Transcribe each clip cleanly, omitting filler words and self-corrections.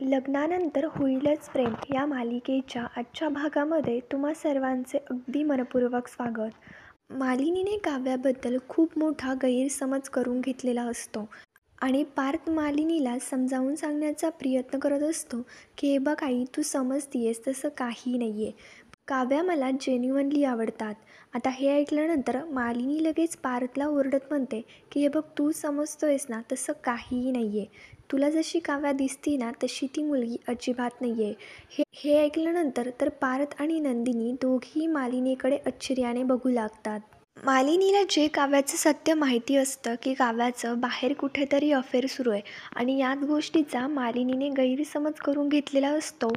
लग्नानंतर होईलच प्रेम या मालिकेच्या आजच्या भागामध्ये तुम्हा सर्वांचे अगदी मनपूर्वक स्वागत. मालिनीने काव्याबद्दल खूप मोठा गैरसमज करून घेतलेला असतो आणि पार्थ मालिनीला समजावून सांगण्याचा प्रयत्न करत असतो की हे बघ आई, तू समजतीयेस तसं काही नाही आहे. काव्या मला जेन्युइनली आवडतात. आता हे ऐकल्यानंतर मालिनी लगेच पार्थला ओरडत म्हणते की हे बघ, तू समजतोयस ना, तसं काहीही नाही आहे. तुला जशी काव्या दिसती ना, तशी ती मुलगी अजिबात नाही आहे. हे हे ऐकल्यानंतर तर पार्थ आणि नंदिनी दोघीही मालिनीकडे आश्चर्याने बघू लागतात. मालिनीला जे काव्याचं सत्य माहिती असतं की काव्याचं बाहेर कुठेतरी अफेअर सुरू आहे आणि याच गोष्टीचा मालिनीने गैरसमज करून घेतलेला असतो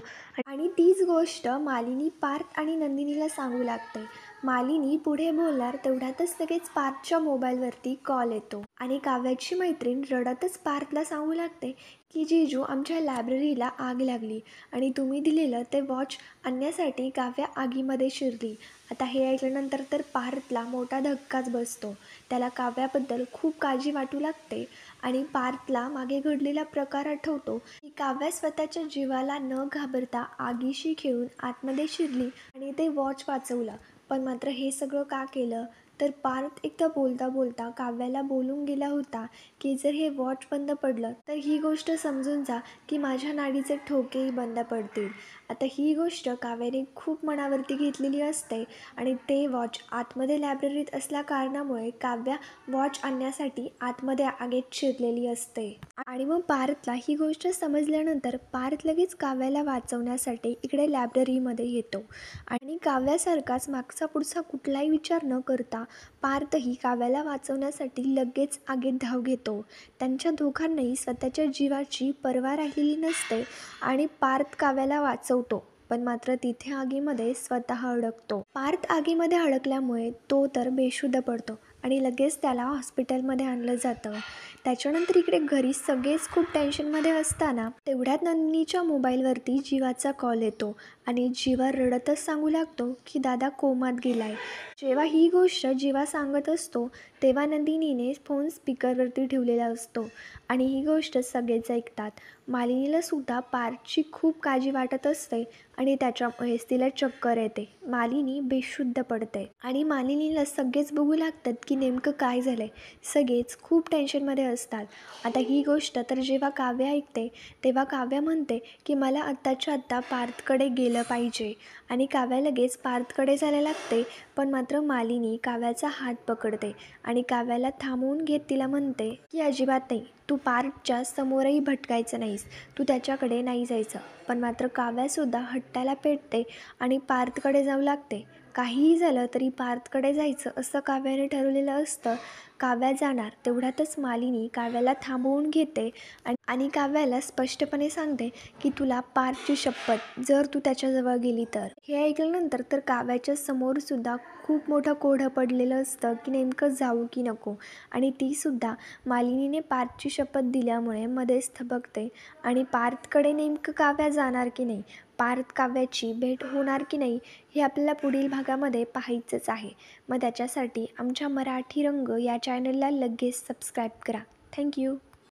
आणि तीच गोष्ट मालिनी पार्थ आणि नंदिनीला सांगू लागते. मालिनी पुढे बोलणार तेवढ्यातच लगेच पार्थच्या मोबाईलवरती कॉल येतो आणि काव्याची मैत्रीण रडतच पार्थला सांगू लागते की जीजू, आमच्या लायब्ररीला आग लागली आणि तुम्ही दिलेलं ते वॉच आणण्यासाठी काव्या आगीमध्ये शिरली. आता हे ऐकल्यानंतर तर पार्थला मोठा धक्काच बसतो. त्याला काव्याबद्दल खूप काळजी वाटू लागते आणि पार्थला मागे घडलेला प्रकार आठवतो की काव्या स्वतःच्या जीवाला न घाबरता आगीशी खेळून आतमध्ये शिरली आणि ते वॉच वाचवलं. पण मात्र हे सगळं का केलं? तर पार्थ एकदा बोलता बोलता काव्याला बोलून गेला होता की जर हे वॉच बंद पडलं तर ही गोष्ट समजून जा की माझ्या नाडीचे ठोकेही बंद पडतील. आता ही गोष्ट काव्याने खूप मनावरती घेतलेली असते आणि ते वॉच आतमध्ये लायब्ररीत असल्या कारणामुळे काव्या वॉच आणण्यासाठी आतमध्ये आगीत शिरलेली असते. आणि मग पार्थला ही गोष्ट समजल्यानंतर पार्थ लगेच काव्याला वाचवण्यासाठी इकडे लायब्ररीमध्ये येतो आणि काव्यासारखाच मागचा पुढचा कुठलाही विचार न करता पार्थही काव्याला वाचवण्यासाठी लगेच आगीत धाव घेतो. त्यांच्या दोघांनाही स्वतःच्या जीवाची पर्वा राहिलेली नसते आणि पार्थ काव्याला वाचवतो, पण मात्र तिथे आगीमध्ये स्वतः अडकतो. पार्थ आगीमध्ये अडकल्यामुळे तो तर बेशुद्ध पडतो आणि लगेच त्याला हॉस्पिटलमध्ये आणलं जातं. त्याच्यानंतर इकडे घरी सगळेच खूप टेन्शनमध्ये असताना तेवढ्यात नंदिनीच्या मोबाईलवरती जीवाचा कॉल येतो आणि जीवा रडतच सांगू लागतो की दादा कोमात गेलाय. जेव्हा ही गोष्ट जीवा सांगत असतो तेव्हा नंदिनीने फोन स्पीकरवरती ठेवलेला असतो आणि ही गोष्ट सगळेच ऐकतात. मालिनीला सुद्धा पार्थची खूप काळजी वाटत असते आणि त्याच्यामुळेच तिला चक्कर येते. मालिनी बेशुद्ध पडते आणि मालिनीला सगळेच बघू लागतात की नेमकं काय झालंय. सगळेच खूप टेन्शनमध्ये असतात. आता ही गोष्ट तर जेव्हा काव्या ऐकते तेव्हा काव्या म्हणते की मला आत्ताच्या आत्ता पार्थकडे गेलं पाहिजे आणि काव्या लगेच पार्थकडे जायला लागते. पण मात्र मालिनी काव्याचा हात पकडते आणि काव्याला थांबवून घेत तिला म्हणते की अजिबात नाही, तू पार्थच्या समोरही भटकायचं नाहीस, तू त्याच्याकडे नाही जायचं. पण मात्र काव्यासुद्धा हट्टाला पेटते आणि पार्थकडे जाऊ लागते. काहीही झालं तरी पार्थकडे जायचं असं काव्याने ठरवलेलं असतं. काव्या जाणार तेवढ्यातच मालिनी काव्याला थांबवून घेते आणि काव्याला स्पष्टपणे सांगते की तुला पार्थची शपथ, जर तू त्याच्याजवळ गेली तर. हे ऐकल्यानंतर तर काव्याच्या समोरसुद्धा खूप मोठं कोडं पडलेलं असतं की नेमकं जाऊ की नको आणि तीसुद्धा मालिनीने पार्थची शपथ दिल्यामुळे मध्येच थबकते आणि पार्थकडे नेमकं काव्या जाणार की नाही, पार्थ काव्याची भेट होणार की नाही, हे आपल्याला पुढील भागामध्ये पाहायचंच आहे. मग त्याच्यासाठी आमच्या मराठी रंग या चॅनलला लगेच सबस्क्राईब करा. थँक्यू.